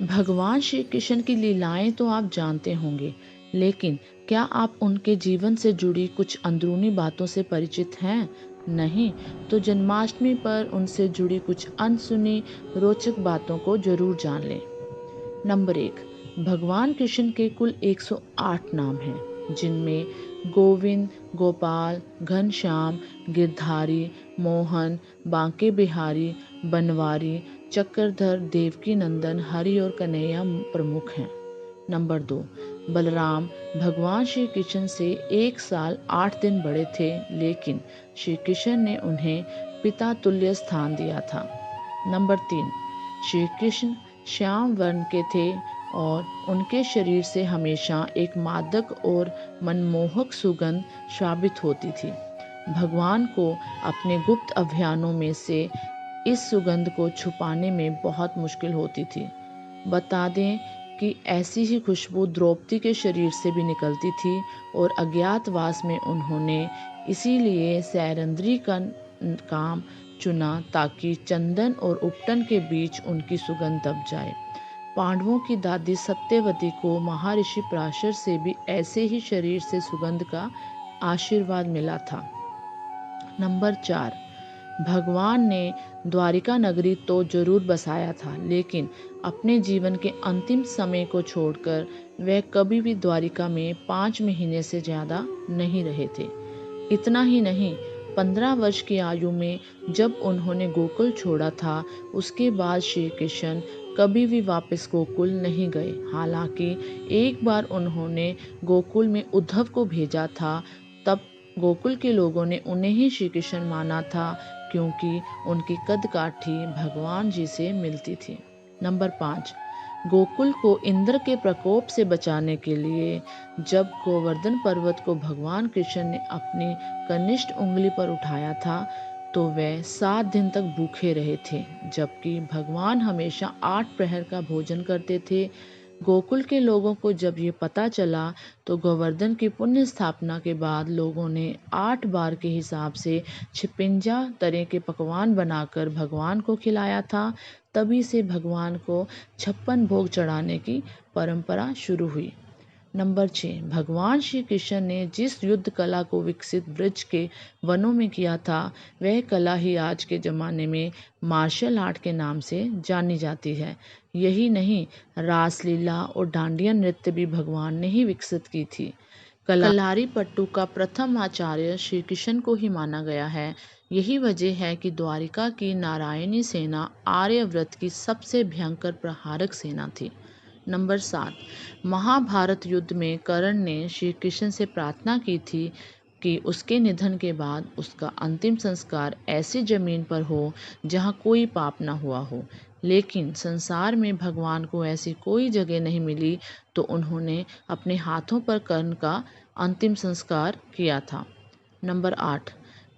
भगवान श्री कृष्ण की लीलाएं तो आप जानते होंगे, लेकिन क्या आप उनके जीवन से जुड़ी कुछ अंदरूनी बातों से परिचित हैं? नहीं, तो जन्माष्टमी पर उनसे जुड़ी कुछ अनसुनी रोचक बातों को जरूर जान लें। नंबर 1। भगवान कृष्ण के कुल 108 नाम हैं, जिनमें गोविंद, गोपाल, घनश्याम, गिरधारी, मोहन, बांके बिहारी, बनवारी, चक्रधर, देवकी नंदन, हरि और कन्हैया प्रमुख हैं। नंबर 2। बलराम भगवान श्री कृष्ण से 1 साल 8 दिन बड़े थे, लेकिन श्री कृष्ण ने उन्हें पिता तुल्य स्थान दिया था। नंबर 3। श्री कृष्ण श्याम वर्ण के थे और उनके शरीर से हमेशा एक मादक और मनमोहक सुगंध श्रावित होती थी। भगवान को अपने गुप्त अभियानों में से इस सुगंध को छुपाने में बहुत मुश्किल होती थी। बता दें कि ऐसी ही खुशबू द्रौपदी के शरीर से भी निकलती थी और अज्ञातवास में उन्होंने इसीलिए सैरंध्री का काम चुना ताकि चंदन और उपटन के बीच उनकी सुगंध दब जाए। पांडवों की दादी सत्यवती को महर्षि पराशर से भी ऐसे ही शरीर से सुगंध का आशीर्वाद मिला था। नंबर 4। भगवान ने द्वारिका नगरी तो जरूर बसाया था, लेकिन अपने जीवन के अंतिम समय को छोड़कर वह कभी भी द्वारिका में 5 महीने से ज़्यादा नहीं रहे थे। इतना ही नहीं, 15 वर्ष की आयु में जब उन्होंने गोकुल छोड़ा था, उसके बाद श्री कृष्ण कभी भी वापस गोकुल नहीं गए। हालांकि एक बार उन्होंने गोकुल में उद्धव को भेजा था, तब गोकुल के लोगों ने उन्हें ही श्री कृष्ण माना था, क्योंकि उनकी कदकाठी भगवान जी से मिलती थी। नंबर 5। गोकुल को इंद्र के प्रकोप से बचाने के लिए जब गोवर्धन पर्वत को भगवान कृष्ण ने अपनी कनिष्ठ उंगली पर उठाया था, तो वे 7 दिन तक भूखे रहे थे, जबकि भगवान हमेशा 8 प्रहर का भोजन करते थे। गोकुल के लोगों को जब ये पता चला, तो गोवर्धन की पुण्य स्थापना के बाद लोगों ने 8 बार के हिसाब से 56 तरह के पकवान बनाकर भगवान को खिलाया था। तभी से भगवान को 56 भोग चढ़ाने की परंपरा शुरू हुई। नंबर 6। भगवान श्री कृष्ण ने जिस युद्ध कला को विकसित ब्रज के वनों में किया था, वह कला ही आज के ज़माने में मार्शल आर्ट के नाम से जानी जाती है। यही नहीं, रासलीला और डांडिया नृत्य भी भगवान ने ही विकसित की थी। कलारी पट्टू का प्रथम आचार्य श्री कृष्ण को ही माना गया है। यही वजह है कि द्वारिका की नारायणी सेना आर्यव्रत की सबसे भयंकर प्रहारक सेना थी। नंबर 7। महाभारत युद्ध में कर्ण ने श्री कृष्ण से प्रार्थना की थी कि उसके निधन के बाद उसका अंतिम संस्कार ऐसी जमीन पर हो जहाँ कोई पाप न हुआ हो, लेकिन संसार में भगवान को ऐसी कोई जगह नहीं मिली, तो उन्होंने अपने हाथों पर कर्ण का अंतिम संस्कार किया था। नंबर 8।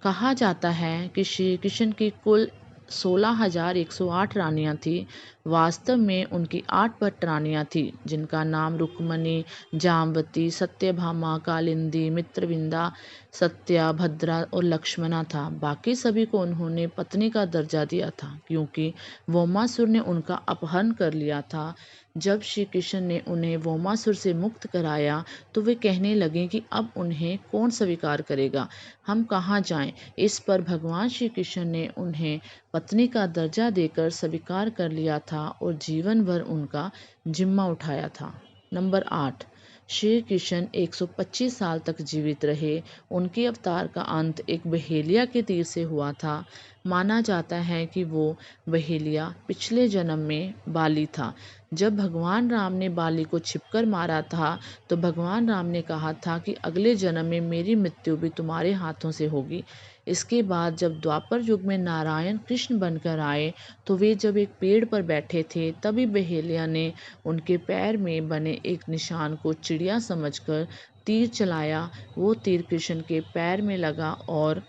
कहा जाता है कि श्री कृष्ण की कुल 16,108 रानियां थीं। वास्तव में उनकी 8 पट रानियां थीं, जिनका नाम रुक्मणी, जामवती, सत्यभामा, कालिंदी, मित्रविंदा, सत्या, भद्रा और लक्ष्मणा था। बाकी सभी को उन्होंने पत्नी का दर्जा दिया था, क्योंकि वोमासुर ने उनका अपहरण कर लिया था। जब श्री कृष्ण ने उन्हें वोमासुर से मुक्त कराया, तो वे कहने लगे कि अब उन्हें कौन स्वीकार करेगा, हम कहाँ जाएं। इस पर भगवान श्री कृष्ण ने उन्हें पत्नी का दर्जा देकर स्वीकार कर लिया था और जीवन भर उनका जिम्मा उठाया था। नंबर 8। श्री कृष्ण 125 साल तक जीवित रहे। उनके अवतार का अंत एक बहेलिया के तीर से हुआ था। माना जाता है कि वो बहेलिया पिछले जन्म में बाली था। जब भगवान राम ने बाली को छिपकर मारा था, तो भगवान राम ने कहा था कि अगले जन्म में मेरी मृत्यु भी तुम्हारे हाथों से होगी। इसके बाद जब द्वापर युग में नारायण कृष्ण बनकर आए, तो वे जब एक पेड़ पर बैठे थे, तभी बहेलिया ने उनके पैर में बने एक निशान को चिड़िया समझकर तीर चलाया। वो तीर कृष्ण के पैर में लगा और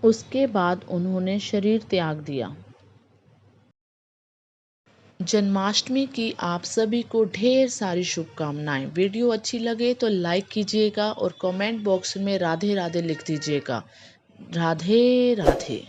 उसके बाद उन्होंने शरीर त्याग दिया। जन्माष्टमी की आप सभी को ढेर सारी शुभकामनाएं। वीडियो अच्छी लगे तो लाइक कीजिएगा और कमेंट बॉक्स में राधे राधे लिख दीजिएगा। राधे राधे।